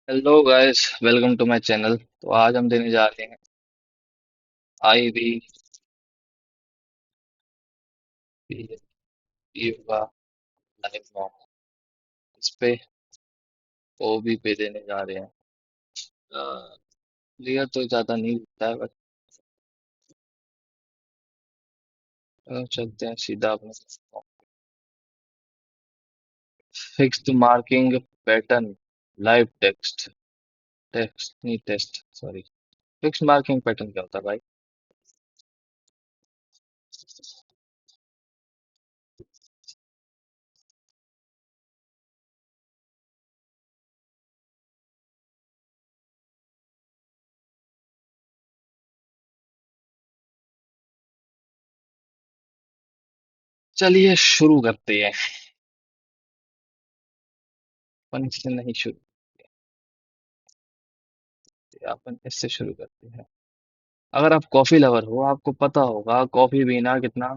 Hello guys, welcome to my channel. तो आज हम देने जा रहे हैं आई बी पी का लाइव मॉक। इस पे ओबी पे देने जा रहे हैं। क्लियर तो ज्यादा नहीं दिखता है बट चलते हैं सीधा अपने। Fixed marking pattern, live text, text नहीं test sorry. Fixed marking pattern क्या होता है भाई? चलिए शुरू करते हैं। अपन इससे नहीं शुरू, अपन इससे शुरू करते हैं। अगर आप कॉफी लवर हो, आपको पता होगा कॉफी पीना कितना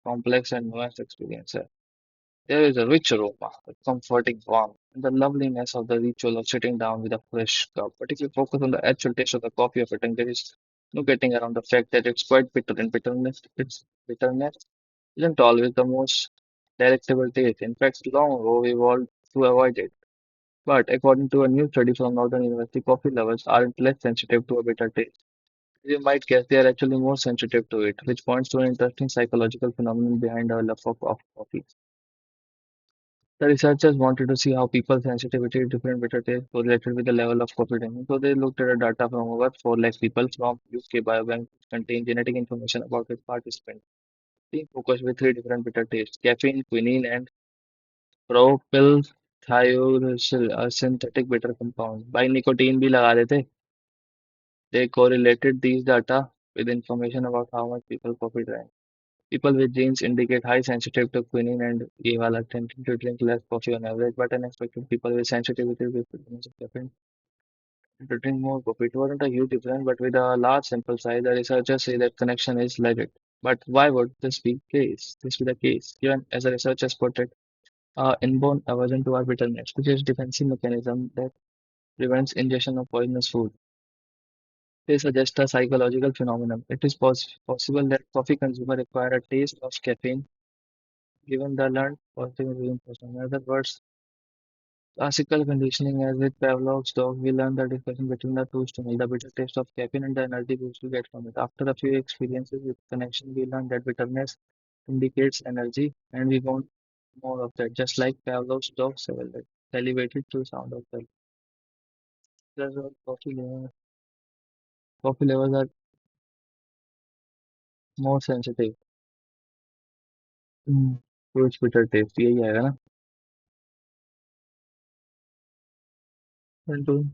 complex and nuanced experience है. There is a rich aroma, a comforting warmth, and the loveliness of the ritual of sitting down with a fresh cup. Particularly focus on the actual taste of the coffee of it, and there is no getting around the fact that it's quite bitter, and bitterness isn't always the most delectable taste. In fact, long ago we evolved to avoid it. But according to a new study from Northern University, coffee lovers aren't less sensitive to a bitter taste. You might guess they are actually more sensitive to it, which points to an interesting psychological phenomenon behind our love of coffee. The researchers wanted to see how people's sensitivity to different bitter tastes correlated with the level of coffee drinking. So they looked at the data from over 4 lakh people from UK Biobank, which contained genetic information about its participants. Team focused with three different bitter tastes: caffeine, quinine, and propylthiouracil, a synthetic bitter compound. By nicotine भी लगा देते. They correlated these data with information about how much people coffee drink. People with genes indicate high sensitive to quinine and ये वाला tending to drink less coffee on average, but unexpected people with sensitivity to frequency of caffeine tend to drink more coffee. It wasn't a huge difference, but with a large sample size, the researchers say that connection is legit. But why would this be the case? Given, as the researchers put it, inborn aversion to our bitterness, which is defensive mechanism that prevents ingestion of poisonous food. They suggest a psychological phenomenon. It is possible that coffee consumers acquire a taste of caffeine given the learned positive reinforcement. In other words, classical conditioning, as with Pavlov's dog, we learn the distinction between the two stimuli, the bitter taste of caffeine and the energy boost we get from it. After a few experiences with connection, we learn that bitterness indicates energy and we want more of that, just like Pavlov's dog salivated to sound of bell. That's why coffee lovers are more sensitive to its bitter taste. यही आएगा ना? And to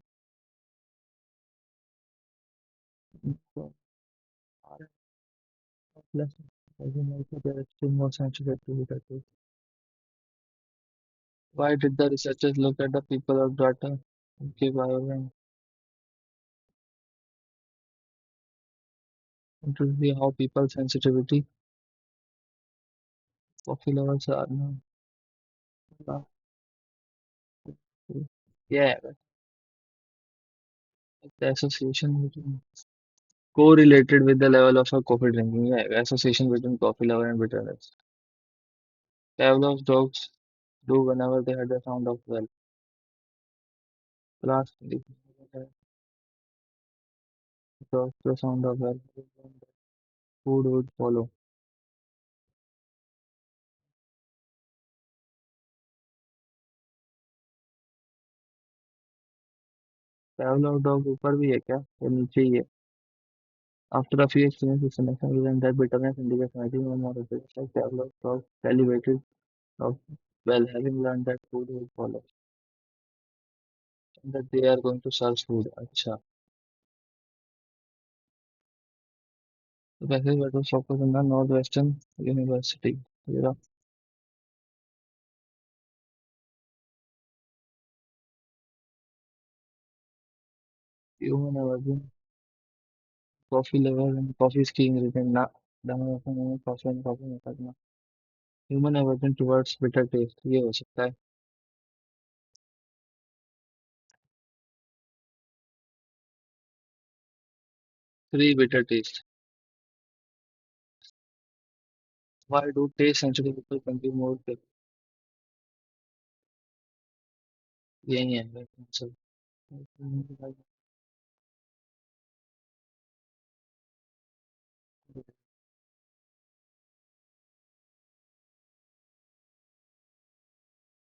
plus, as in also they are still more sensitive to bitter taste. Why did the researchers look at the people of data? Okay, bio and to see how people sensitivity coffee levels are now. Yeah, but the association between correlated with the level of a coffee drinking. Yeah, association between coffee level and bitterness. Pavlov's dogs do whenever they heard the sound of well. Last the sound of well, food would follow. Pavlov dog ऊपर भी है क्या? या नीचे ही है? After a few experiences with selection, we learned that bitterness indicates anything or more of it. Like Pavlov dog salivated of well, having learned that food will follow. And that they are going to serve food. अच्छा. The passage was focused on the Northwestern University. Yeah. Human aversion, coffee level and coffee skiing written na coffee and coffee में करना. Human aversion towards bitter taste ये हो सकता है. Three bitter taste. Why do taste sensitive people consume more caffeine? यही है right answer.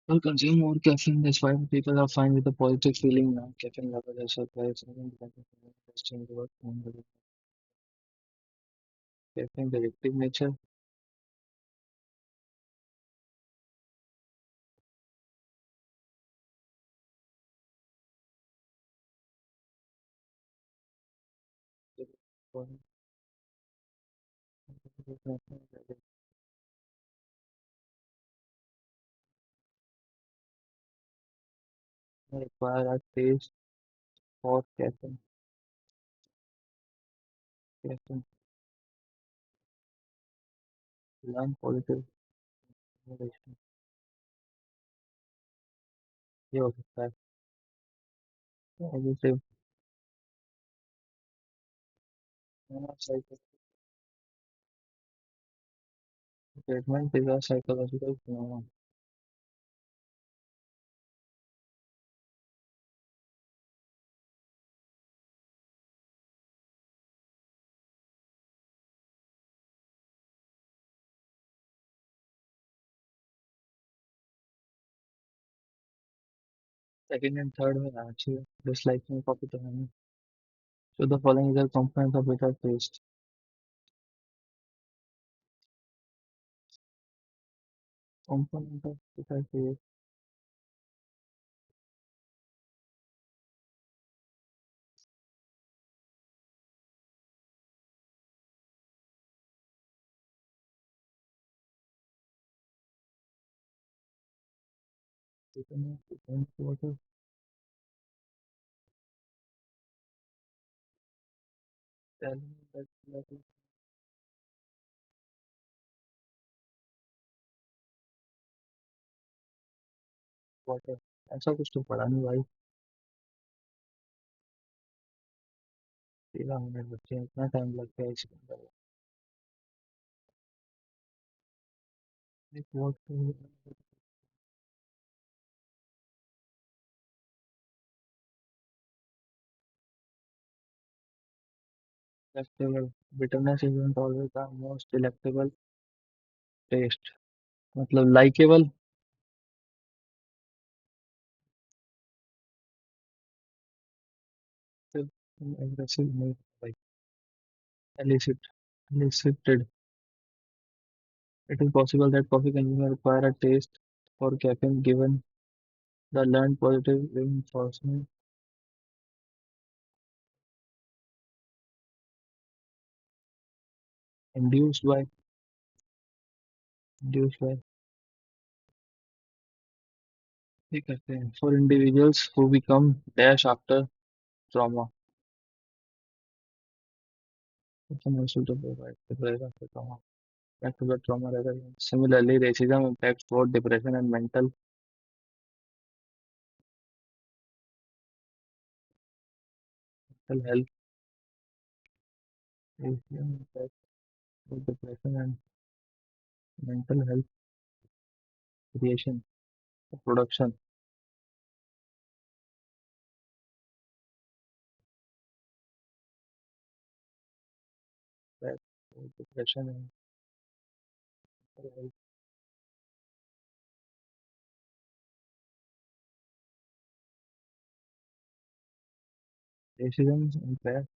People consume more caffeine. That's why people are fine with the positive feeling now. Caffeine levels are surprised. Interesting work. Caffeine addictive nature. Require a taste for caffeine. Caffeine. Learn positive motivation. ये हो सकता है. Obviously, psychological treatment is a psychological phenomenon. Second and third में actually disliking coffee तो है नहीं. So the following is a component of bitter taste. Component of bitter taste. Bitterness depends what is telling that is water. ऐसा कुछ तो पढ़ा नहीं भाई. 13 मिनट बच्चे इतना टाइम लग गया इसके अंदर. एक what delectable. Bitterness isn't always the most delectable taste. मतलब likable. Aggressive नहीं भाई. Elicit. Elicited. It is possible that coffee consumers require a taste for caffeine given the learned positive reinforcement induced by induced by ये कहते हैं for individuals who become dash after trauma. It's an insult to provide the after trauma. Back to the trauma rather than. Similarly, racism impacts both depression and mental health. Racism impacts both depression and mental health creation, production, that depression and mental health. Racism impacts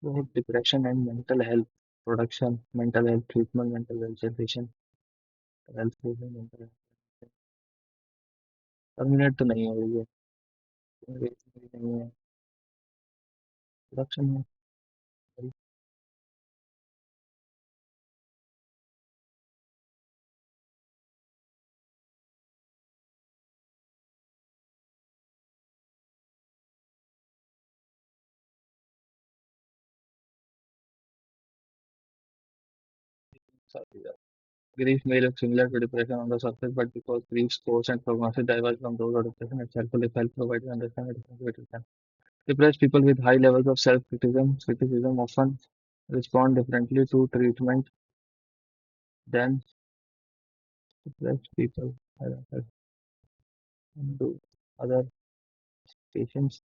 both depression and mental health production, mental health treatment, mental health education, health treatment, mental health. Terminate तो नहीं हो रही है. नहीं है. Production में grief may look similar to depression on the surface, but because grief's cause and prognosis diverge from those of depression itself, will help provide understand the difference between them. Depressed people with high levels of self-criticism often respond differently to treatment than depressed people do other patients.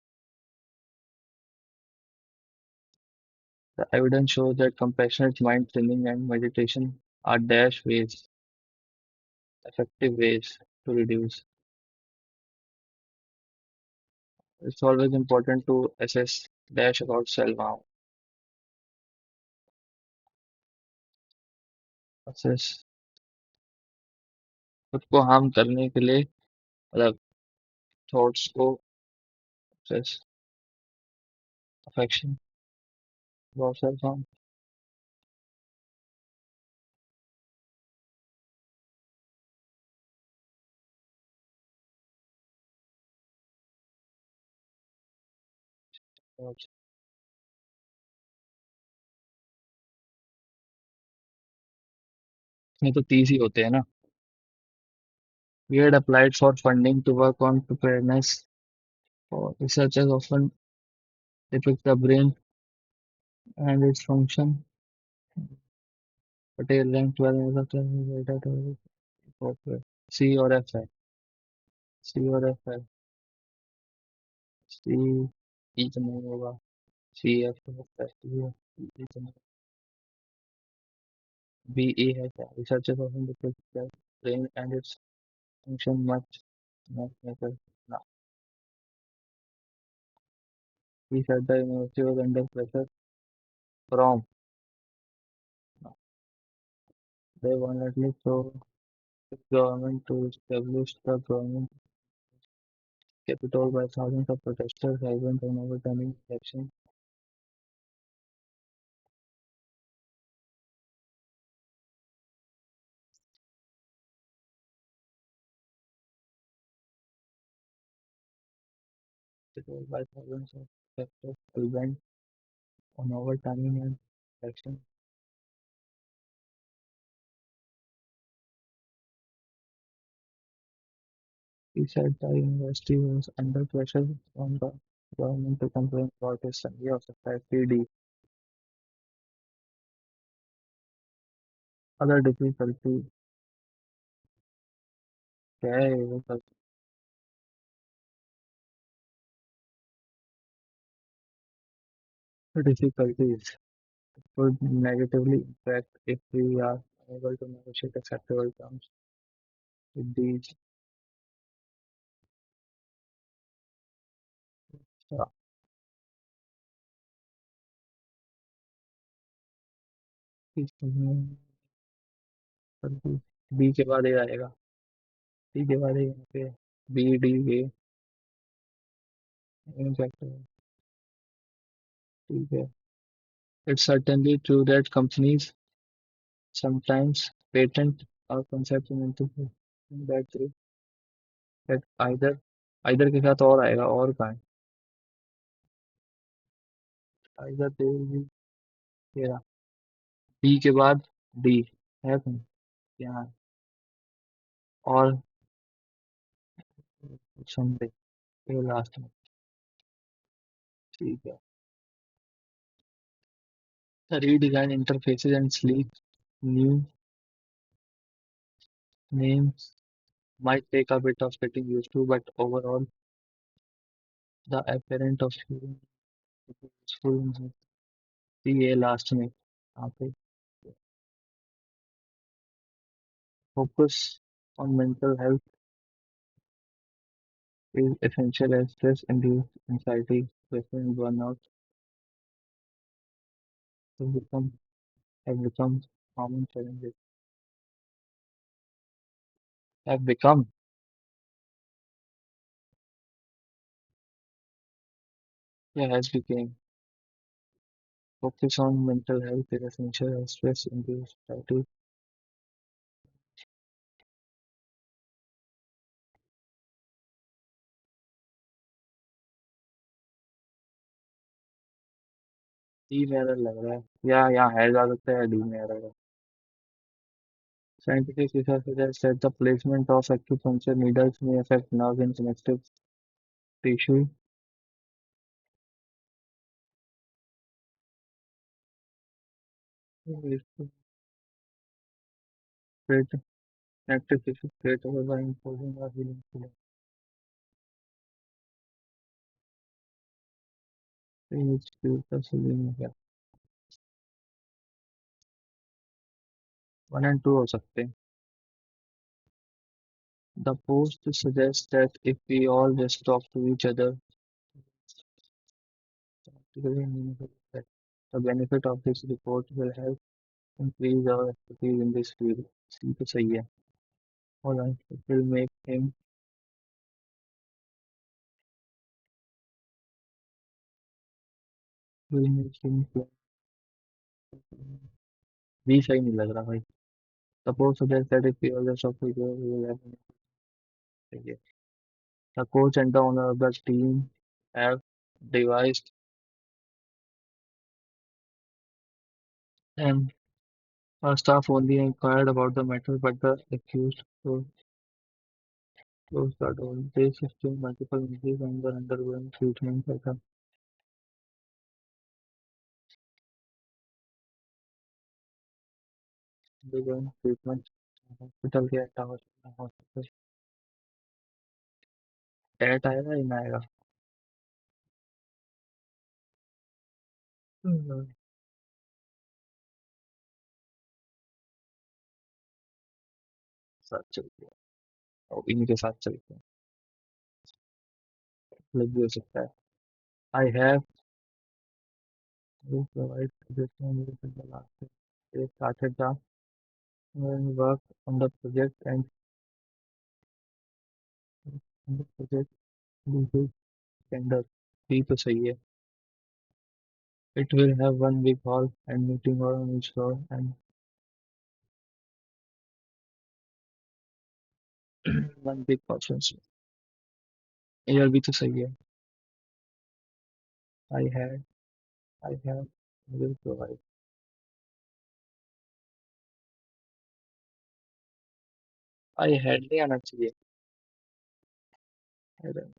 The evidence shows that compassionate mind training and meditation are effective ways to reduce. It's always important to assess about self-harm. Assess खुद को harm करने के लिए मतलब thoughts को assess affection about self-harm. इसमें तो 30 ही होते हैं ना. We had applied for funding to work on preparedness for researchers often depict the brain and its function. Patel ranked 12 as a data to incorporate. C or F है. C or F है. C E तो नहीं होगा. C F तो होता है. E तो नहीं. B E है क्या? Researchers often depict the brain and its function much not matter. No. He said the university was under pressure from. No. They violently pro the government to establish the government capital by thousands of protesters vibrant and overturning elections. Capital by thousands of protesters vibrant on overturning an election. He said the university was under pressure from the government to complain about its survey of society D. Other difficulty क्या है वो सब difficulties could negatively impact if we are unable to negotiate acceptable terms with these uh, B के बाद ये आएगा. D के बाद ये यहाँ पे बी डी ए इम्पैक्ट है. ठीक है. It's certainly true that companies sometimes patent a concept in interface that they that either के साथ और आएगा और कहाँ है. either they will be तेरा बी के बाद डी है कहीं यहाँ और समथिंग ये लास्ट में. ठीक है. The redesigned interfaces and sleek new names might take a bit of getting used to, but overall the apparent of using it is useful in ये लास्ट में यहाँ पे focus on mental health is essential as stress-induced anxiety, depression, and burnout have become have become common challenges. Have become Yeah, has became focus on mental health is essential as stress-induced anxiety. D में error लग रहा है या यहाँ है जा सकता है डी में error है. Scientific research suggests that the placement of acupuncture needles may affect nerve and connective tissue It's great active is great over by imposing a healing feeling. It's beautiful in here. 1 and 2 हो सकते हैं. The post suggests that if we all just talk to each other, practically meaningful that the benefit of this report will help increase our expertise in this field. See तो सही है. Hold on. It will make him भी सही नहीं लग रहा भाई. Suppose suggest that if we all just talk to each other, we will have सही है. The coach and the owner of the team have devised and our staff only inquired about the matter, but the accused closed the door. They sustained multiple injuries and were undergoing treatment at a undergoing treatment hospital के at a hospital. At आएगा इन आएगा. हम्म, साथ चलते हैं और इनके साथ चलते हैं. लग भी हो सकता है. I have to provide additional news in the last day. They started the work on the project and on the project include tender. भी तो सही है. It will have one big hall and meeting hall on each floor and one big conference room. यह भी तो सही है. I had, I have, will provide. I had नहीं आना चाहिए. I don't-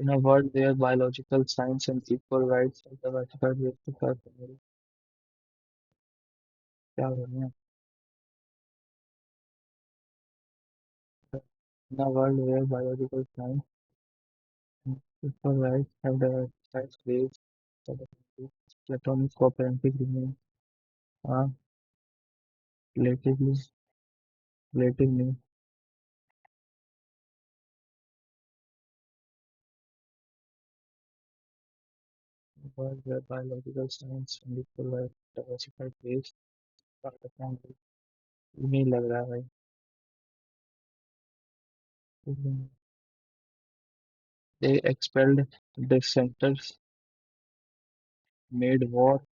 In a world where biological science and equal rights are the vertical ways to serve humanity, क्या करना है? In a world where biological science and equal rights have the vertical ways for the humanity, platonic co-parenting remains a relatively, relatively world where biological science and equal rights diversified ways are the family. नहीं लग रहा है भाई. They expelled dissenters, made war,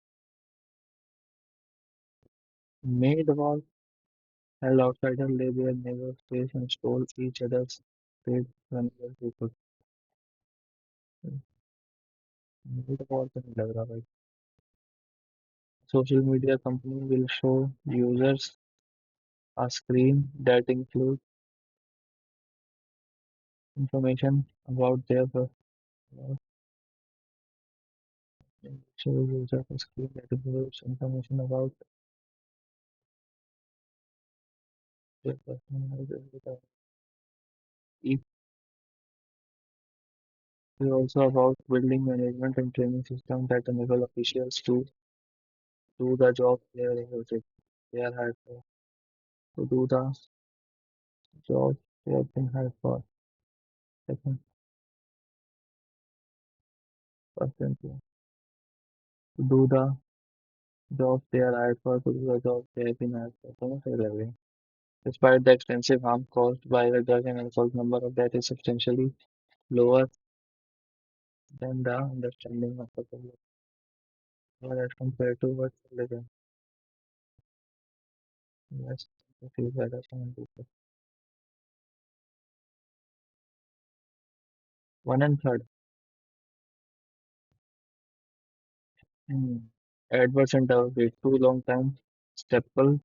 made war, held outsiders lay their neighbors' face and stole each other's trade whenever they could. Made war तो नहीं लग रहा भाई. Social media company will show users a screen that includes information about their show users a screen that includes information about their personal identity. It is also about building management and training systems that enable officials to do the job they are hired for. To do the job they have been hired for. Second person to do the job they are hired for, to do the job they have been hired for. दोनों सही लग रहे हैं. Despite the extensive harm caused by the drug and alcohol, number of deaths is substantially lower than the understanding of the public as compared to what's living. Yes, that is better than people. 1 and 3rd. Hmm. Adverts and wait too long time. Staple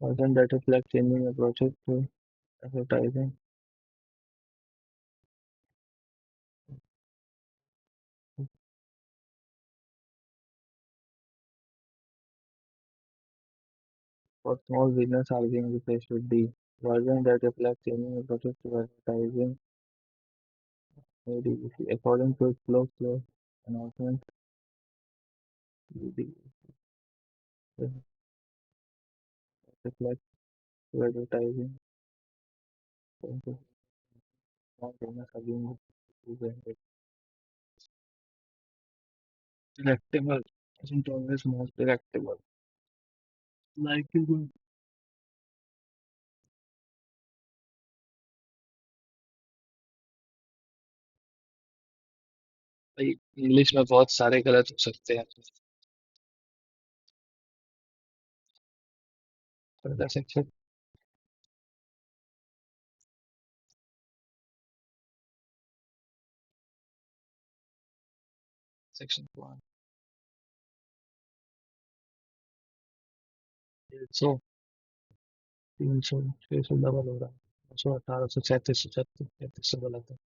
version that reflects changing approaches to advertising. For small business arguing replace with D. Version that reflects changing the process to advertising ADVC. According to its flow announcement, UD reflects to advertising process small business arguing represented. Delectable isn't always most delectable. Likable. भाई English में बहुत सारे गलत हो सकते हैं further section section 1 150 300 600 double हो रहा है 900 1800 3700 36 3300 गलत है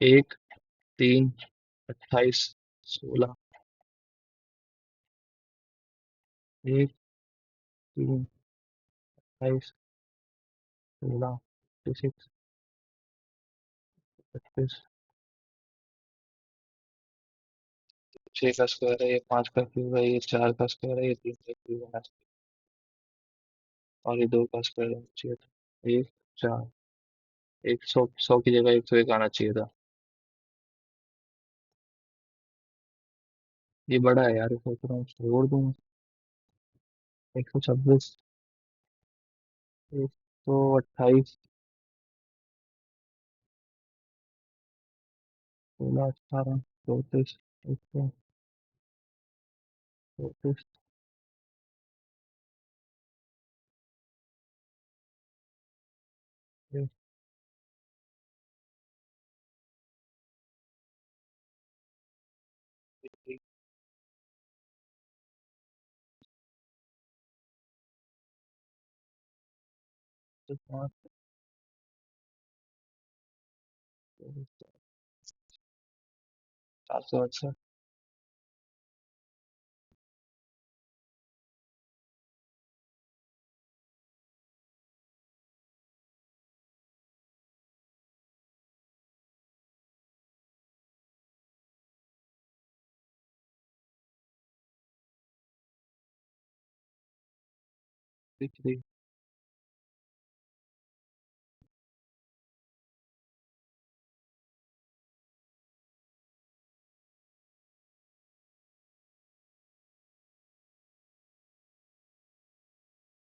1 3 28 16 1 3 28 16 36 36 6 का स्क्वायर है ये 5 का क्यूब है ये 4 का स्क्वायर है ये 3 का क्यूब है और ये 2 का स्क्वायर होना चाहिए था 1 4 100 100 की जगह 101 आना चाहिए था ये बड़ा है यार सोच रहा हूँ छोड़ दूँ 126 128 16 18 34 134 चार सौ अड़सठ थ्री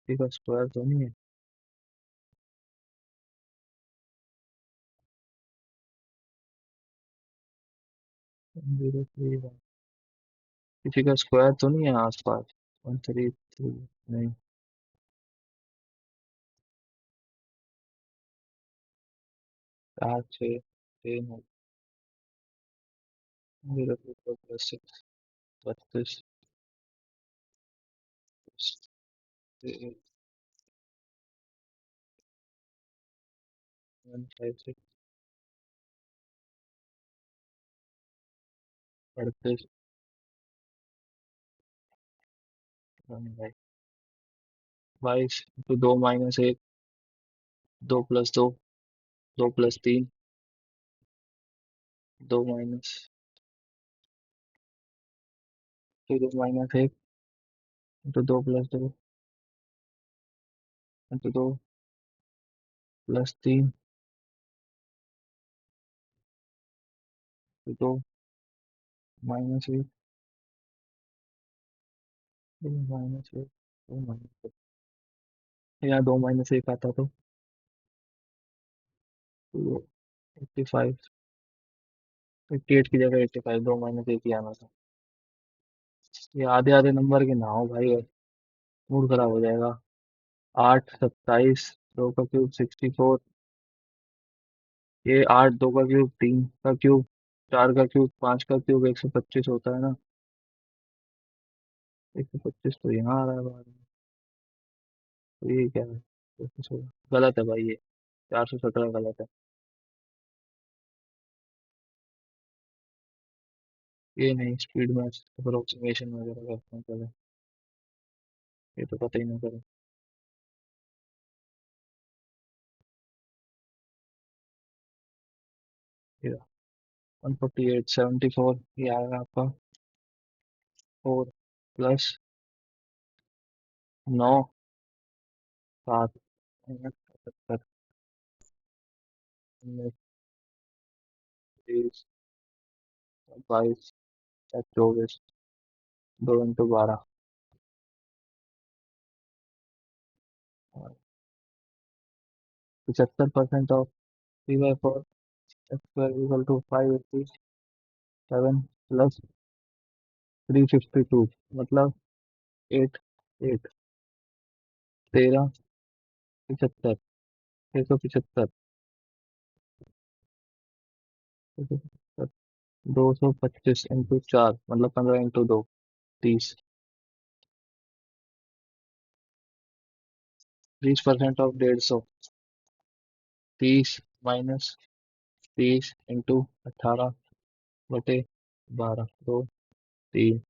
का स्क्वायर तो नहीं है 031 किसी का स्क्वायर तो नहीं है आसपास 133 नहीं 4 6 3 0 प्लस 6 32 156 38 22 तो 2 - 1 2 + 2 2 + 3 2 माइनस 2 - 1 तो 2 + 2 तो 2 + 3 तो 2 - 1 2 - 1 2 - 1 यहाँ 2 - 1 आता तो 85 88 की जगह 85 2 - 1 ही आना था ये आधे आधे नंबर के ना हो भाई मूड खराब हो जाएगा 8 27 2 का क्यूब 64 ये 8 2 का क्यूब 3 का क्यूब 4 का क्यूब 5 का क्यूब 125 होता है ना 125 तो यहाँ आ रहा है बाद में तो ये क्या है 116 गलत है भाई ये 417 गलत है ये नहीं स्पीड में अप्रोक्सीमेशन वगैरह करते हैं पहले ये तो पता ही नहीं करो। 148, 74 ये आएगा आपका। 4 + 9, 7, 75, 22, 24, 2 × 12, 75% ऑफ 3/4 x² = 587 + 352, मतलब 8, 8, 13, 75, 675, 225 × 4, मतलब 15 × 2, 30। 30% ऑफ 150, 30 - 30 × 18/12, 2, 3,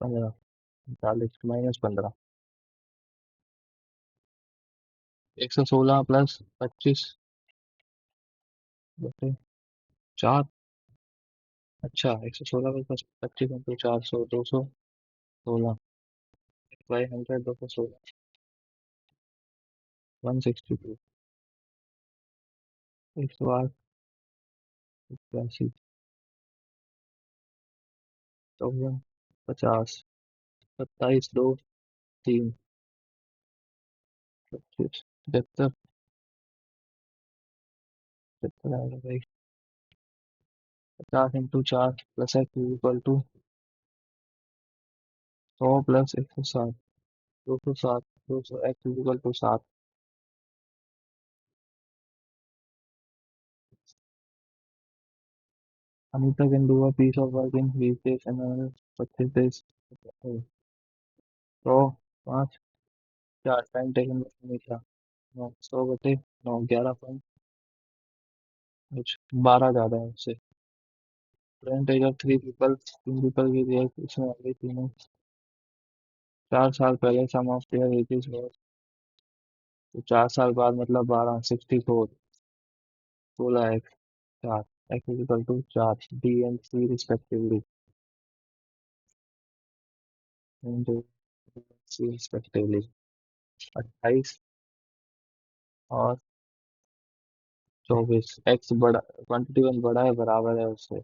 15, 40 -15, 116 + 25/4। अच्छा, 116 + 25 × 400, 216, बाई 100, 216, 162, 108, 81, 54, 50, 27, 2, 3, 25, 75, 75 आएगा भाई। 50 × 4 + x = 100 + 160, 260, 200, x = 7। Anita can do a piece of work in weekdays and another 25 days. 100, 5, 4 time taken by Anita. 100/9, 11 point कुछ 12 ज्यादा है उससे। Front age of 3 people, 3 people की एज इसमें आ गई तीनों। 4 साल पहले sum of their ages were, तो 4 साल बाद मतलब 12, 64, 16x, 4, x = 4, D and C respectively, and C respectively। 28 और 24, x बड़ा, क्वांटिटी वन बड़ा है, बराबर है उससे।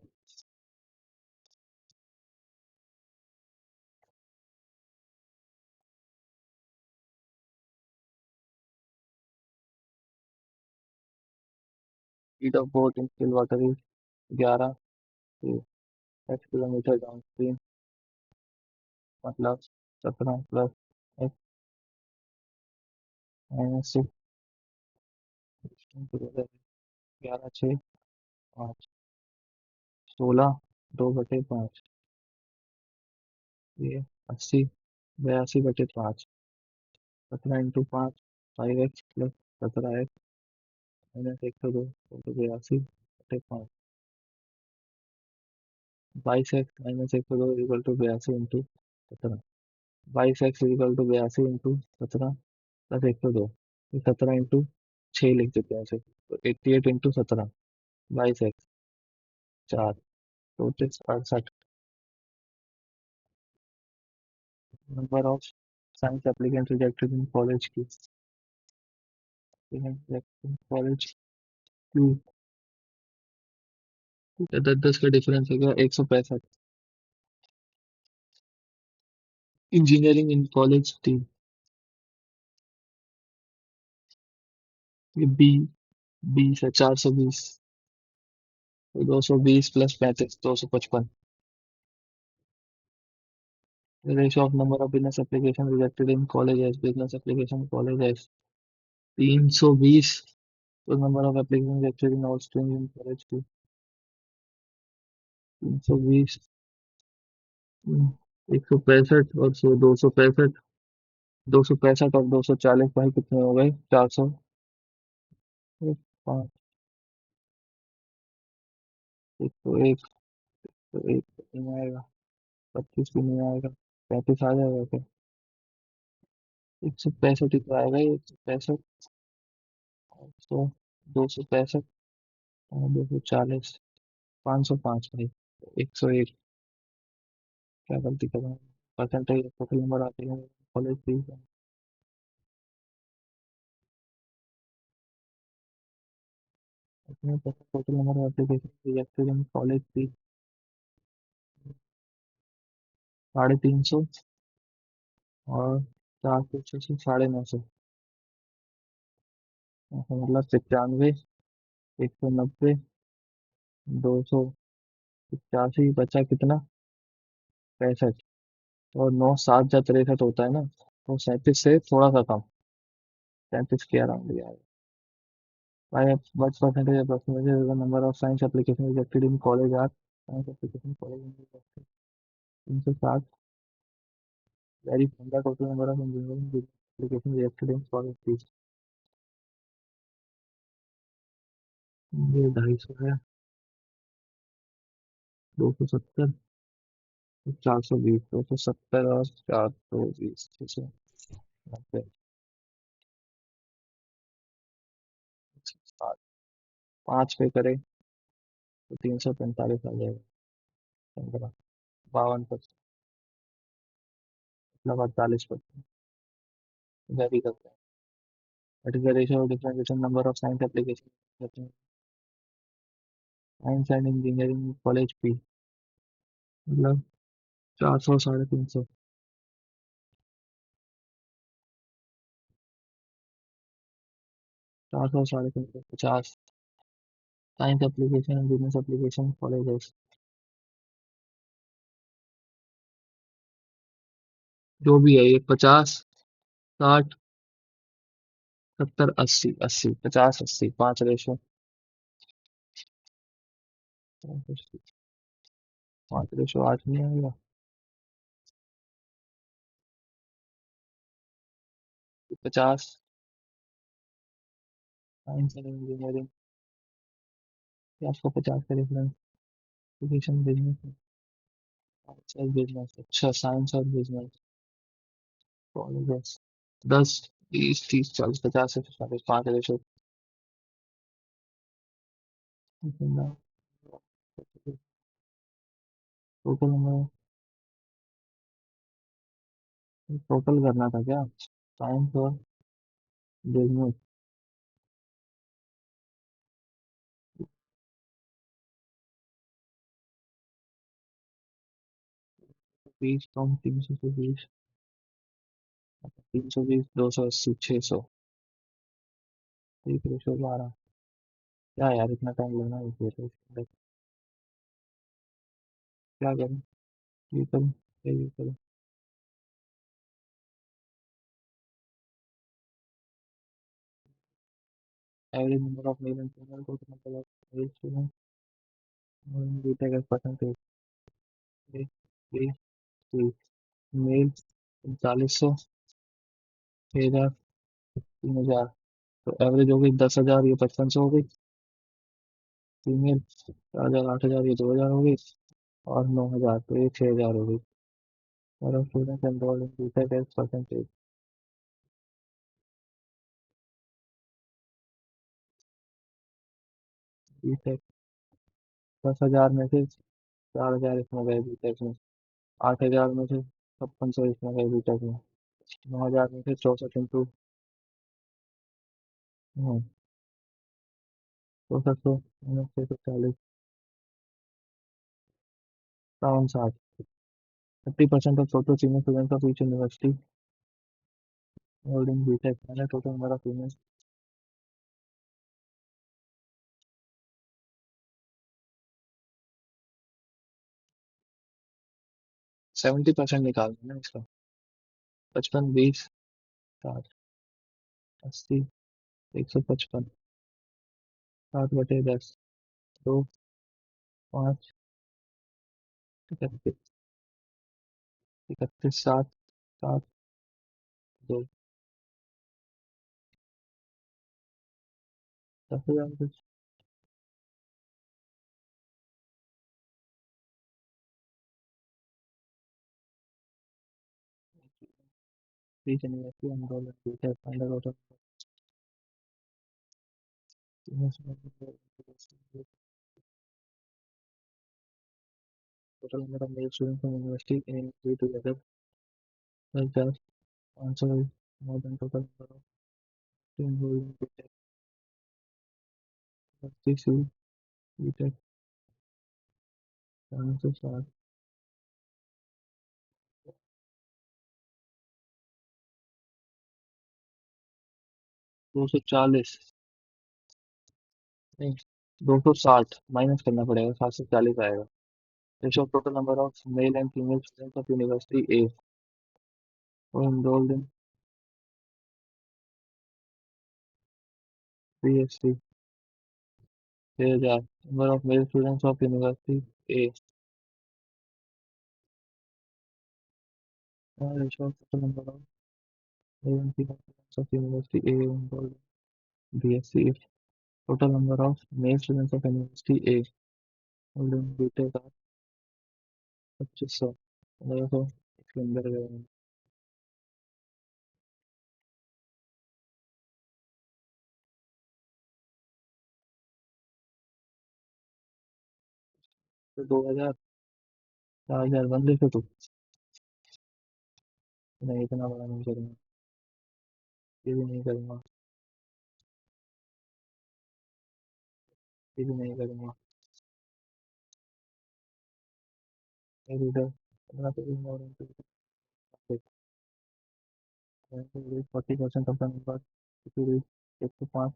Speed of boat in still water is 11 से 8 किलोमीटर डाउन स्ट्रीम, मतलब 17 + x -6, 11, 6, 5, 16, 2/5, ये 80, 82/5, 17 × 5, 5x + 17x -102, 82/5, 22x -102 = 82 × 17, 22x = 82 × 17 + 102, 17 × 6 लिख देते हैं ऐसे, तो 88 × 17, 22x, 4, 34, 68। Number of science applicant rejected in college की, कॉलेज क्यों? 10-10 का डिफरेंस है क्या? 165। इंजीनियरिंग इन कॉलेज टीम, ये बी, 20 है, 420, तो 220 + 35, 255। Ratio of number of business application rejected in college age, business application college age 320, तो number of application rejected in all streams in college की 320, 165 और 265, 265 और 240 भाई कितने हो गए? 400, 5, 101, तो 1 नहीं आएगा, 25 भी नहीं आएगा। 35 आ जाएगा क्या? 165 ही तो आएगा ये, 165। 100, 265 और 240, 505 भाई। 101। क्या गलती कर रहा हूँ? परसेंटेज टोटल नंबर आते हैं कॉलेज फीस। अपने total number of application rejected in college fees 350 और 400 से 950। ऐसा मतलब 95, 190, 285 बचा कितना? 65। और 9 7 जा 63 होता है ना, तो 37 से थोड़ा सा कम, 37 के अराउंड ही आएगा। भाई what percentage approximately is the number of science application rejected in college are science application college में rejected? 360 vary from the total number of engineering application rejected in college fees। ये 250 है। 270, 420, 270 और 420, 690, 5 पे करे तो 345 आ जाएगा। 15, 52%, मतलब 48%। वेरी करते हैं। That is the ratio of difference between number of science applications between science and engineering college fee। मतलब 400, 350। 400, 350, 50। Science application and business application colleges जो भी है ये 50, 60, 70, 80, 80, 50, 80, 5 रेशो। 5 रेशो 8 नहीं आएगा? 50 साइंस एंड इंजीनियरिंग, या आपको 50 का डिफरेंस एप्लीकेशन बिजनेस। साइंस और बिजनेस, अच्छा साइंस और बिजनेस कॉलेजेस 10, 20, 30, 40, 50 से 40, 5 रेशो। टोटल नंबर, टोटल करना था क्या? साइंस और बिजनेस। 20 कम, 320, 320, 280, 600, 1 रेशो 12। क्या यार इतना टाइम लगना है इसके अंदर? क्या करूँ? ये करूँ या ये करूँ? Average number of male and female को कितना पड़ा? Male student BTech as percentage. Male 4500, 6000, 3000। तो एवरेज हो गई 10,000, ये 5500 हो गई। फीमेल 4000, 8000, ये 2000 हो गई। और 9000, तो ये 6000 हो गई। और student enrolled in BTech as percentage. BTech 10,000 में से 4000 इसमें गए बीटेक में। 8,000 में से 5600 इसमें गए बीटेक में। 9,000 में से 64 into 6400 minus 640, 60। 30% of total senior students of each university holding BTech मैंने total number of females 70% निकालना है इसका। 55, 20, 60, 80, 155, 7/10, 2, 5, 31, 31, 7, 7, 2, 10,000 कुछ। Each university enrolled in BTech under auto total number of male students from university in three together like just answer is more than total number of students enrolled in BTech. University BTech chances are 240 नहीं 260 minus करना पड़ेगा 740 आएगा ratio of total number of male and female students of university A who enrolled in BSc 6000 number of male students of university A ratio of total number of male and female students of university A who enrolled in BSc total number of male students of university A enrolled in BTech are 2500 देखो इसके अंदर गए हैं। तो 2000 4000 बंद लिखे तो नहीं इतना बड़ा नहीं करूँगा ये भी नहीं करूँगा ये भी नहीं करूँगा ये भी इधर 15 पे भी more into 40% of the number if you reach 105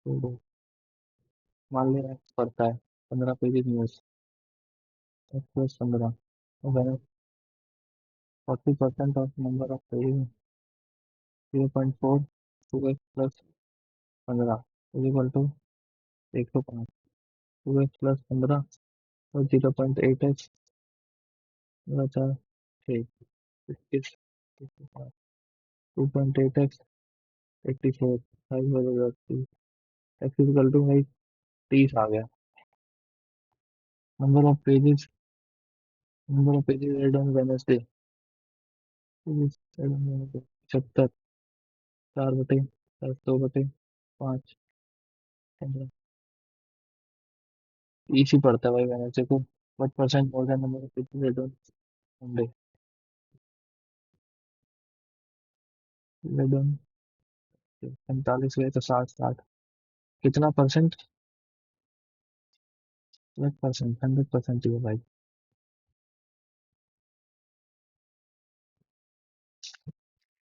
तो मान ले एक्स पड़ता है 15 पेजेस न्यूज एक्स प्लस 15 तो 40% of number of pages 0.4 two x plus 15 is equal to 105 two x plus 15 और 0.8 एक्स बचा 6 इक्कीस 2.8 एक्स 84 फाइव बजेगा एक्स इक्वल टू भाई 30 आ गया number of pages read on Wednesday 76 4/2/5 इसी पड़ता है भाई वेडनेसडे को what percent more than number of people read on Monday read on 45 गए तो 60 कितना परसेंट 100% 100% ही है भाई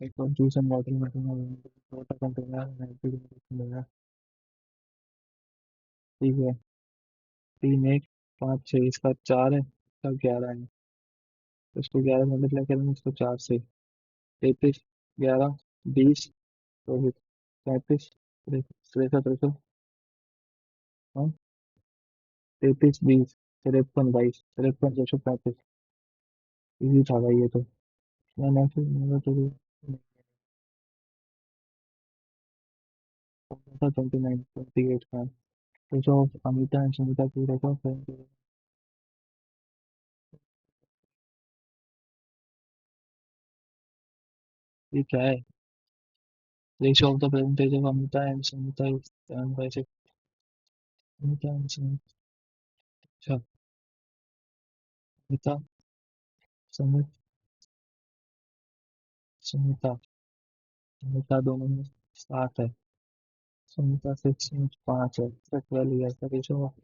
एक और जूस एंड वाटर में छोटा कंटेनर 90 मिलेगा ठीक है 3 1 5 6 इसका 4 है इसका 11 है तो इसको 11 मल्टीप्लाई करेंगे इसको 4 से 33 11 20 24 35 63 63 हाँ 33 20 53 22 53 235 इजी था भाई ये तो मैंने फिर मेरा तो 29 28 का तो जो अमिता एंड सुमिता की रेखा ये क्या है ratio of the percentage of Amita and Sumita is 7/6 Amita and Sumita अच्छा अमिता सुमित सुमिता अमिता दोनों में 7 है सुमिता 6 5 है 12 है रेशियो ऑफ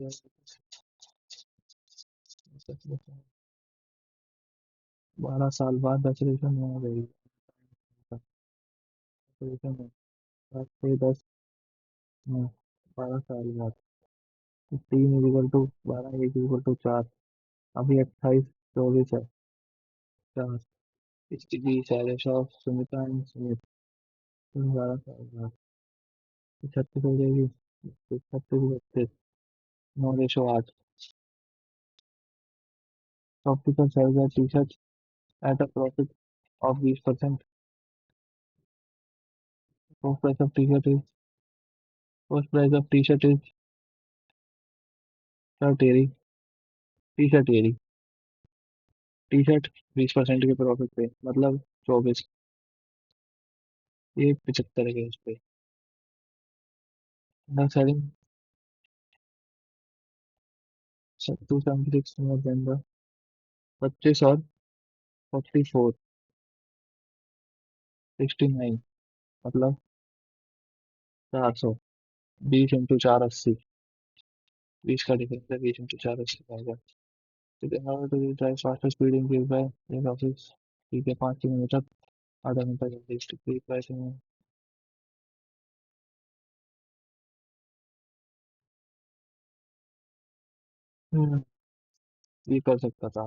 12 साल बाद डेफिनेशन में आ गई डेफिनेशन में 10 में 12 साल बाद 3 = 12 1 = 4 अभी 28 24 है 4 इसकी 20 है ratio of Sumita and Sumit 12 साल बाद 36 हो जाएगी 36 9 ratio 8 shopkeeper sells a T-shirt at a profit of 20% cost price of T-shirt is cost price of T-shirt is shirt एरी टी-शर्ट एरी टी शर्ट 20% के प्रॉफिट पे, मतलब 24, ये 75 के उस पे। ना सेलिंग 276 नवंबर, 25 और 44, 69, मतलब 400। 20 × 4 80, 20 का डिफरेंस है, 20 × 4 80 आएगा। ठीक है, हाँ तो ये drive faster speed increase by ये ऑफिस। ठीक है, 5 किलोमीटर, आधा घंटा जल्दी स्टिक प्राइसिंग में। हम्म, ये कर सकता था।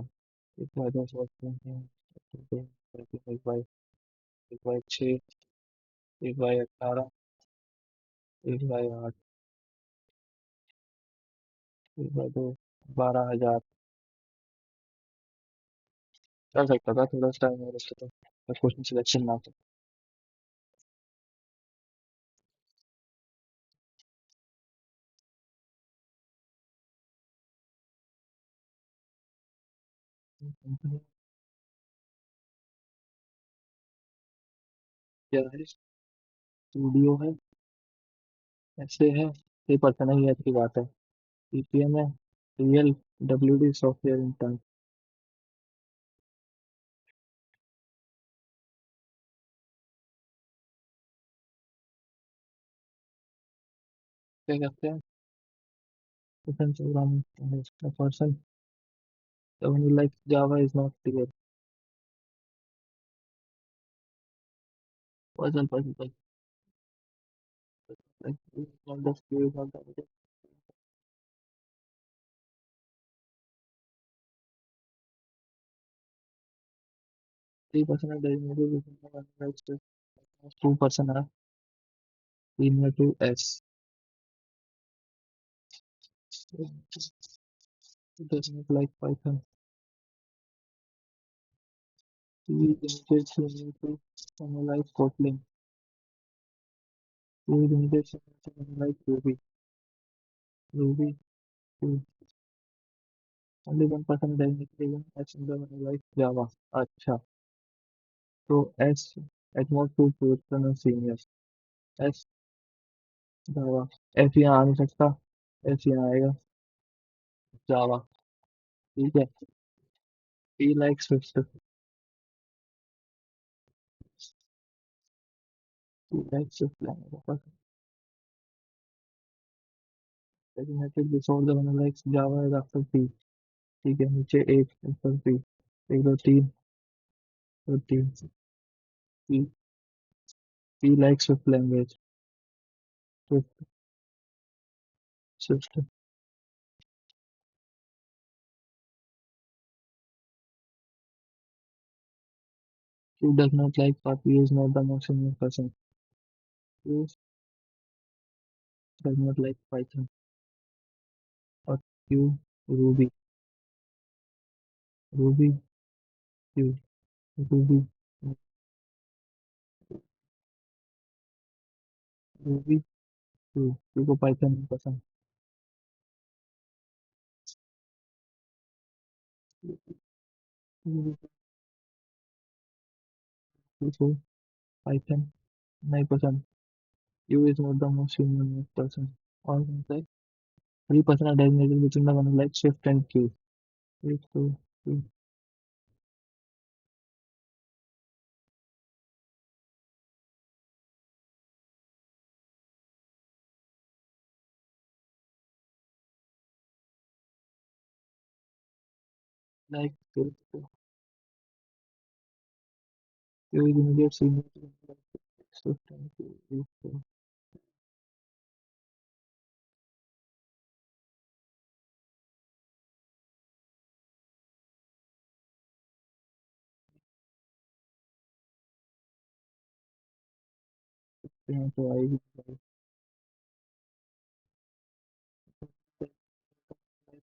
एक बार 10 वर्ष एक बाई, एक बाई 6, एक बाई 18, एक बाई 8, एक बाई 2, 12,000। कर सकता था, थोड़ा सा टाइम और लगता था, क्वेश्चन सिलेक्शन ना हो। क्या है, स्टूडियो है, ऐसे है, ये पता नहीं है, अच्छी बात है। पीपीएम है, रियल डब्ल्यूडी सॉफ्टवेयर इंटर्न। क्या कहते हैं, difference programming person, someone like Java is not clear. Puzzle, like not the skill, not the 3% of the images is like 2% are linear to S. It does not like Python. We images you need to analyze Kotlin. We images you need to analyze Ruby, to only 1% doesn't even S in the analyze Java. अच्छा, तो S at most 2% of seniors. S Java, S यहाँ आ नहीं सकता, S यहाँ आएगा, Java। ठीक है, He likes Swift, he likes Swift language, designated before the one likes Java is after P। ठीक है, नीचे एक ऊपर P, एक दो तीन, दो तीन, P, P likes Swift language, Swift, Swift, Q does not like P is not the most senior person, Q does not like Python, or Q, Ruby, Ruby, Q, Ruby, Ruby, Q को Python नहीं पसंद, Q को Python नहीं पसंद, Q is not the most senior person, और कौन सा है, 3% are designated between the one like Swift and Q, Q, like Q is immediate senior to like Swift and Q. यहाँ तो आएगी भाई,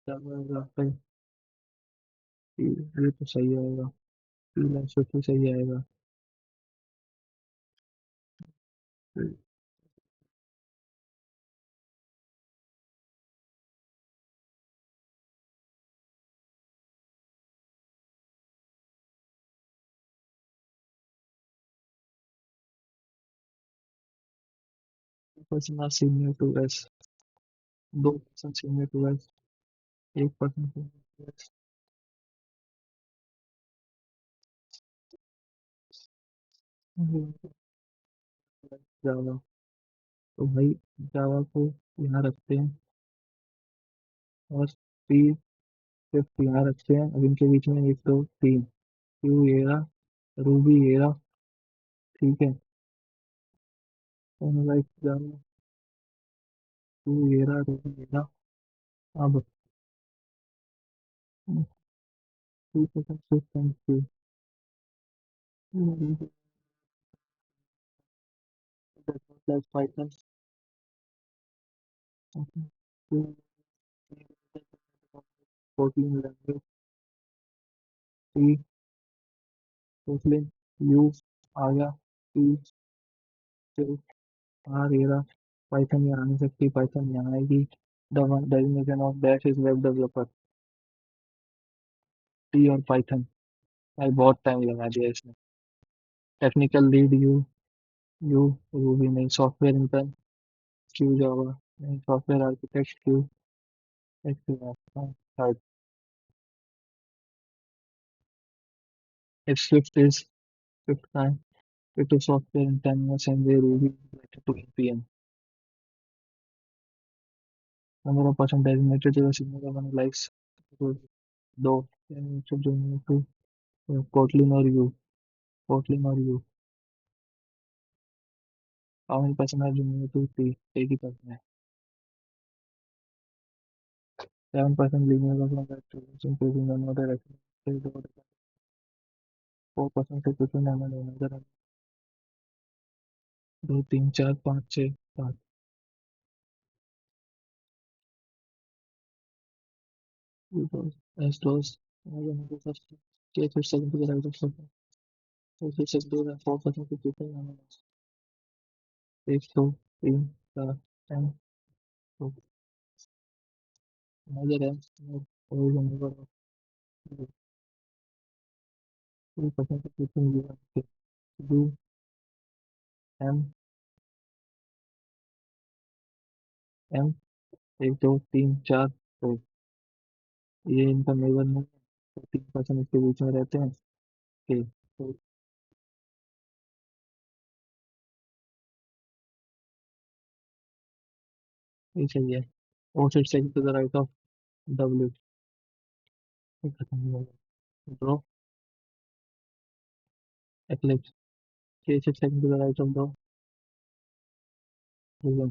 क्या बोलेगा भाई, ये तो सही आएगा, पीला Swift भी सही आएगा। Person are senior to S, दो पर्सन सीनियर टू एस, एक person senior to S. Java, तो भाई जावा को यहाँ रखते हैं और सी सिर्फ यहाँ रखते हैं। अब इनके बीच में एक दो तीन, क्यू ये रहा, रूबी ये रहा, ठीक है। लाइक जावा, क्यू ये रहा, रूबी ये रहा। अब ठीक है sir, thank you. Plus Python, 14 language, C Kotlin, U आ गया, सी आर ये रहा। पाइथन यहाँ नहीं सकती, पाइथन यहाँ आएगी। The designation of dash is web developer, T और पाइथन। भाई बहुत टाइम लगा दिया इसमें। Technical lead you, you Ruby नहीं, सॉफ्टवेयर इंटर्न क्यू, जावा नहीं, software architect Q, third. If Swift is, Swift का है, it is software in 10 years and they ruby related to npm. Number of person designated to the senior government likes दो, to Kotlin or you, Kotlin or you. How many person are junior to three? एक ही person है। 7% linear government activities including the mother activity, 4% से कुछ नहीं नजर, दो तीन चार पाँच छः सात। As those के फिर सेकंड के राइट ऑफ फिर से दो 4% के पीछे एक दो तीन चार पाँच, तो नजर है और नंबर 2% के पीछे यू एम एम, एक दो तीन चार, तो ये इनका नेबर नहीं है, तो 3% इसके बीच में रहते हैं के, तो ये सही है। और फिर second to the right of W, खत्म हो गया। Draw eclipse, K second to the right of draw prism,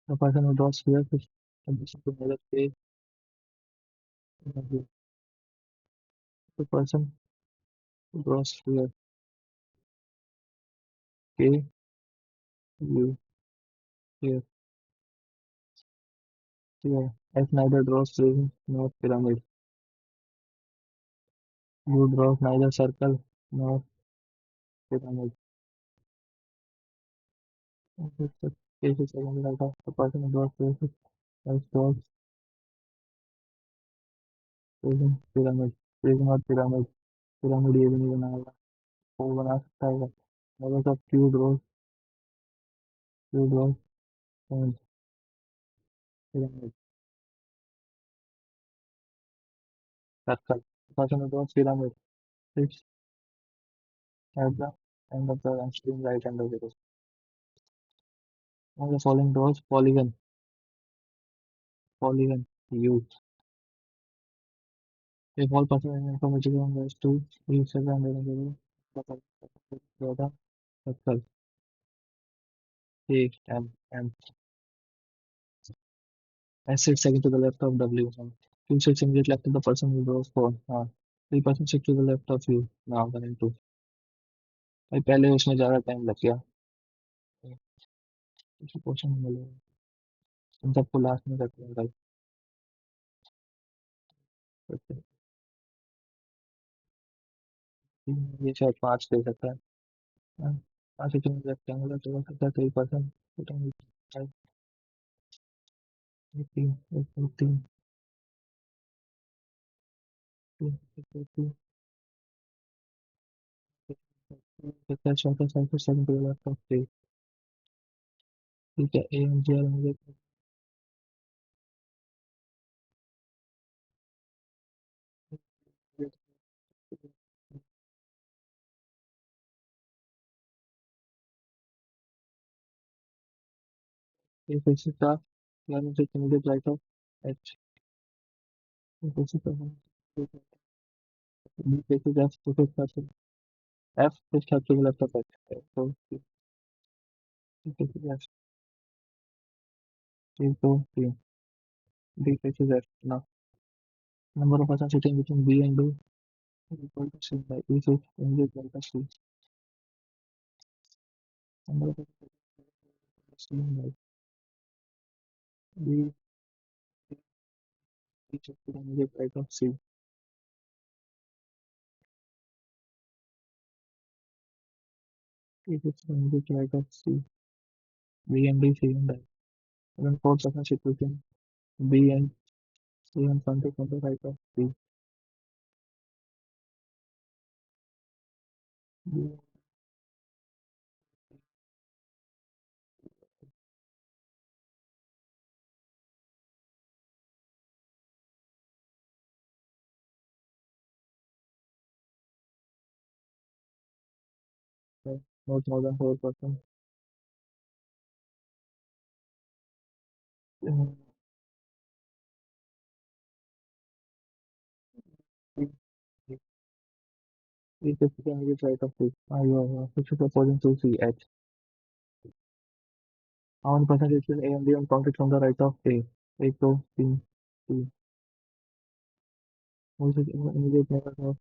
the person who draws here फिर condition to measure K, the person who draws here K U here here, S neither draws prism not pyramid, U draws neither circle not pyramid, K second right of the person who draws here S draws prism pyramid, prism और pyramid, pyramid ये भी नहीं बनाएगा, वो बना सकता है मगर सब Q draws point pyramid circle, person who draws pyramid sits at the end of the extreme right hand of the row. Now the following draws polygon, polygon U. If all possible information on those two, each other and the circle A M and sits second to the left of W. Q sits immediately left of the person who draws four. 3% sit to the left of you. Now one and two. भाई पहले उसमें ज़्यादा time लग गया, question मिलेगा इन सबको last में करते हैं भाई। ये शायद 5 दे सकता है। हाँ, 5 रेक्टेंगुलर तो हो सकता है 3%, तीन एक दो तीन तीन एक दो तीन, चौथा साइकिल सेकंड ठीक है, ए एम जी आर मुझे ए फिर से था, यानी से इमीडिएट राइट ऑफ एच, ए फिर से था, बी फिर से एफ, तो फिर था एफ फिर था टू लेफ्ट ऑफ एच, तो सी फिर से एफ, सी तो सी, डी फिर से एफ ना, number of persons sitting between B and D is equal to C by E is immediate right of C. Number of persons sitting by B is equal to immediate right of C. If it's immediate right of C, B and D, C and I. Then four persons sit between B and C and something on the right of C. B and not more than four persons. Um, B is the immediate right of C. Which is opposing to C, H. How many persons between A and D on counted from the right of A? A to C, C. Which is immediate right of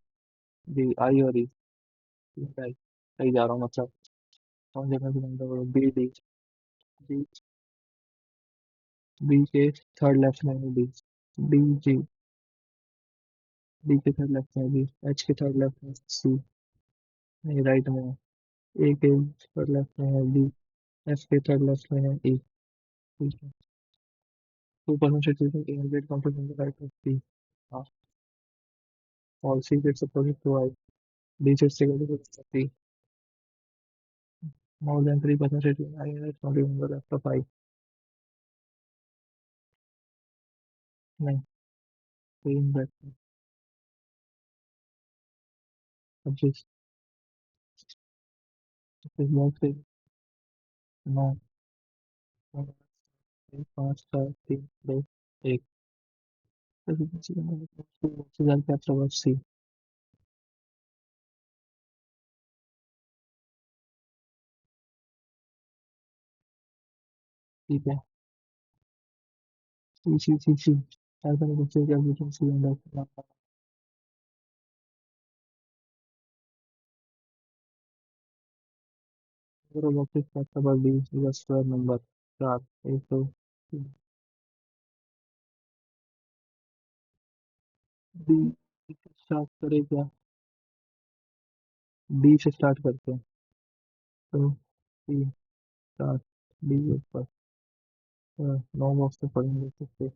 B, I or E? Right, सही जा रहा हूँ मतलब, कौन देखना चाहता हूँ, B D, B, B के थर्ड लेफ्ट में है डी, डी जी, डी के थर्ड लेफ्ट में है बी, एच के थर्ड लेफ्ट में सी, नहीं राइट में है, ए के थर्ड लेफ्ट में है बी, एफ के थर्ड लेफ्ट में है ई, ठीक है, two percent situation A hundred complete in the right of B, हाँ, और C gets opposite to I, D से C, more than 3% situation I hundred complete in the left of I, नहीं, same that, अब जिस box से नौ, 5 4 3 2 1, सी, ठीक है, सी सी सी सी, ऐसा नहीं बच्चे क्या बीच में सी अंदर, अगर बॉक्सेस का number D is square number 4 एक तो डी स्टार्ट करे क्या, डी से स्टार्ट करते हैं, तो सी स्टार्ट, डी ऊपर, 9 बॉक्स में पढ़ेंगे तो फिर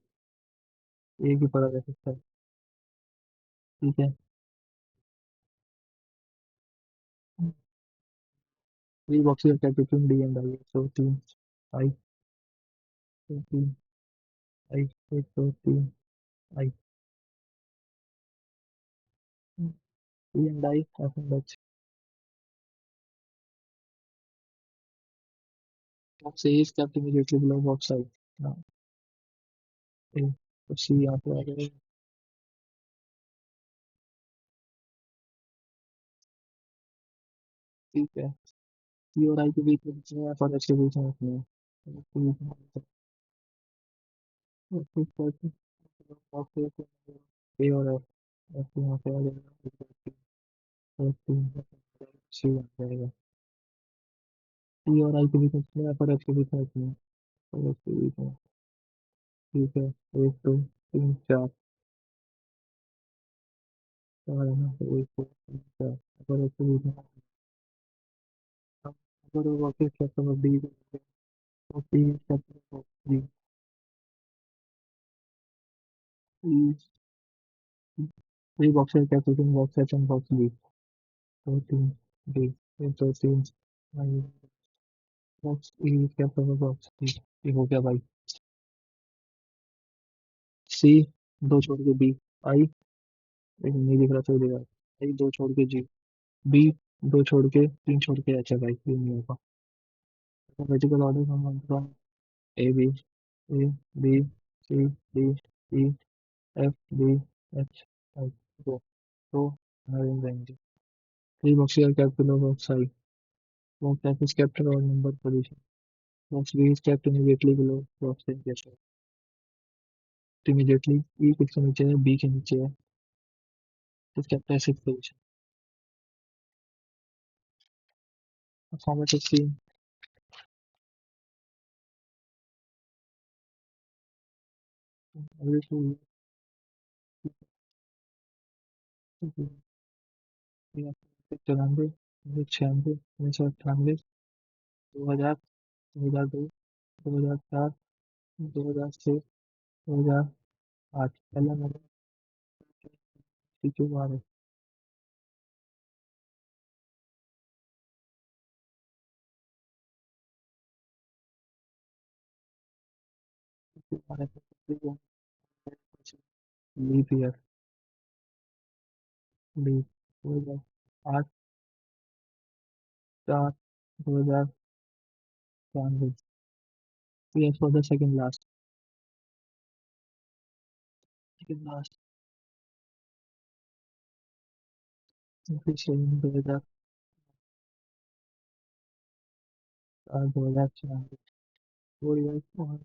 एक ही पढ़ा जा सकता है, ठीक है, 3 बॉक्सेस का बिटवीन डी एंड आई, तो 3 आई, तो 3 आई, एक तो 3 I, D and I F and H, box A is kept immediately below box I, हाँ, ए, तो सी यहाँ पे आ जाएगा, ठीक है, सी और आई के बीच में कितने एफ और एच के बीच में कितने हैं, तो इसके बीच में तो कुछ करके बॉक्स ए और एफ, एफ यहाँ पे आ जाएगा, तो सी आ जाएगा, सी और आई के बीच में कितने एफ और एच के बीच में कितने हैं, तो इसके बीच में, ठीक है, 1 2 3 4, 4 है ना, तो 1 2 3 4, एफ और एच के बीच में, अब अगर वो वापस कैपिटल डी, तो C capital D, three boxes capital box H and box B, 2 3 D, 1 2 3, box E क्या पता बॉक्स ई, ये हो गया भाई। सी दो छोड़ के बी, आई एक नहीं दिख रहा तो दिखा, आई दो छोड़ के जी, बी दो छोड़ के तीन छोड़ के एच है भाई, ये नहीं होगा। alphabetical order from A B, A B C D E F D H I, तो हमारे जाएंगे। Three box are kept below box I. Box F is kept at odd number position. Box B is kept immediately below box A. Yes, sir. Immediately E किसके नीचे है, B के नीचे है, तो kept at sixth position. Format is seen. Every 2 years. 1994, 1996, 1998, 2000, 2002, 2004, 2006, 2008, पहला number क्यों आ रहा है? Leap year, leap 2008, 4, 2093। Yes, for the second last, increase in 2004, 2004, 4 years on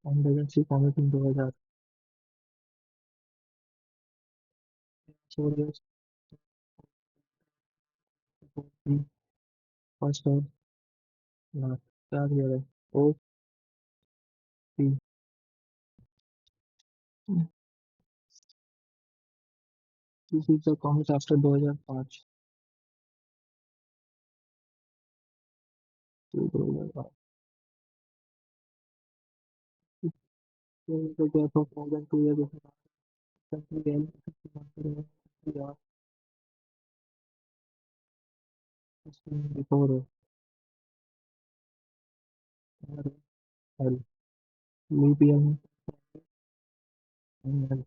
on legacy comic in 2000, 4 years, first और last, 4 year है, O P. This is the comic after 2005 to 2005. The gap of more than 2 years of country L, 51 before L, leap year and L,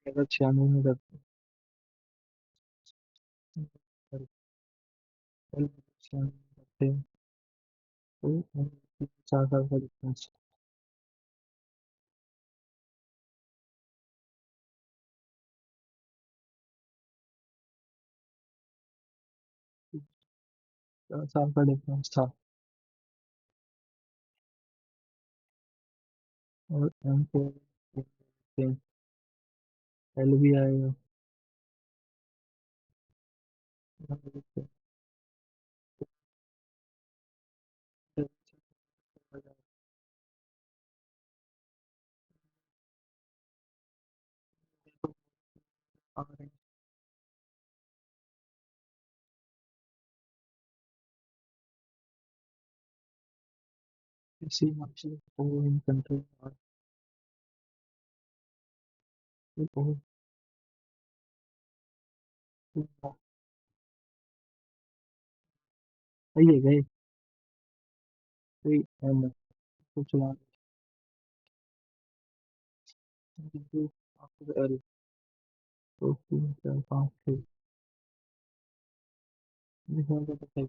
अगर 96 में करते हैं, L 96 में करते हैं, तो 4 साल का डिफरेंस, 4 साल का डिफरेंस था। और एम को एल भी आएगा, इसी मार्क्स को इन कंट्रोल को सही है गए, सही एम को चला आफ्टर एल, तो 3 4 5 6 लिखा था सही,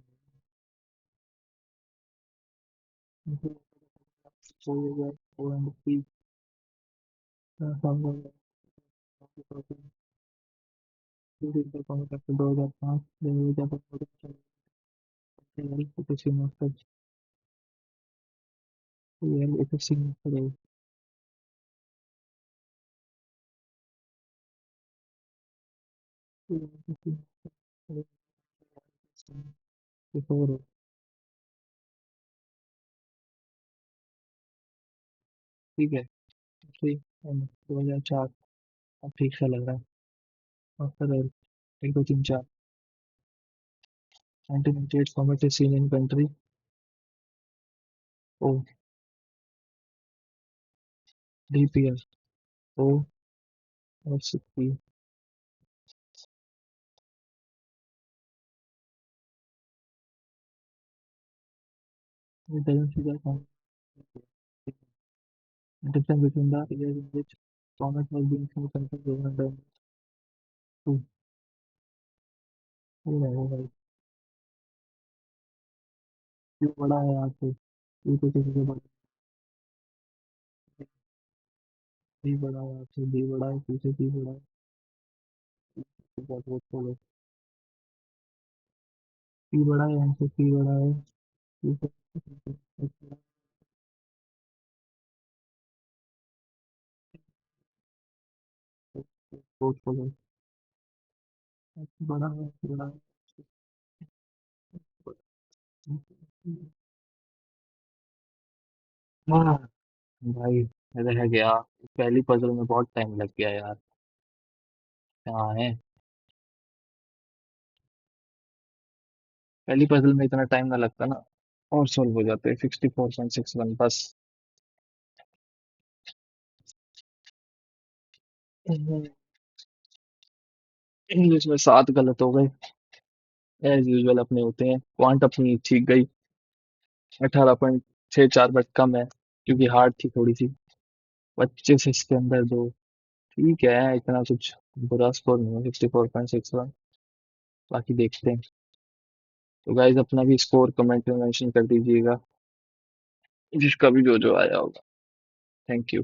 हो गया ओ एंड पी, 2005 किसी master L effect master before, ठीक है, ठीक, 2004, अब ठीक सा लग रहा है, after L 1 2 3 4, 1998 format is seen in country. Oh, DPS. Oh, FCP. It doesn't see the difference between the years in which format was being seen considered and two. Oh भाई क्यों बड़ा है यहाँ पे ये तो किसी से बड़ा भी बड़ा है आपसे भी बड़ा है पीछे भी बड़ा है तो बहुत बहुत हो गए पी बड़ा है यहाँ से पी बड़ा है पीछे बहुत हो गए बड़ा है बड़ा है हाँ भाई रह गया पहली पजल में बहुत टाइम लग गया यार कहाँ है पहली पजल में इतना टाइम ना लगता ना और सॉल्व हो जाते 64.61 बस इंग्लिश में 7 गलत हो गए एज यूजुअल अपने होते हैं क्वांट अपनी ठीक गई 18.64 बट कम है क्योंकि हार्ड थी थोड़ी सी 25 इसके अंदर दो ठीक है इतना कुछ बुरा स्कोर नहीं है 64.61 बाकी देखते हैं तो गाइज अपना भी स्कोर कमेंट में मेंशन कर दीजिएगा जिसका भी जो जो आया होगा थैंक यू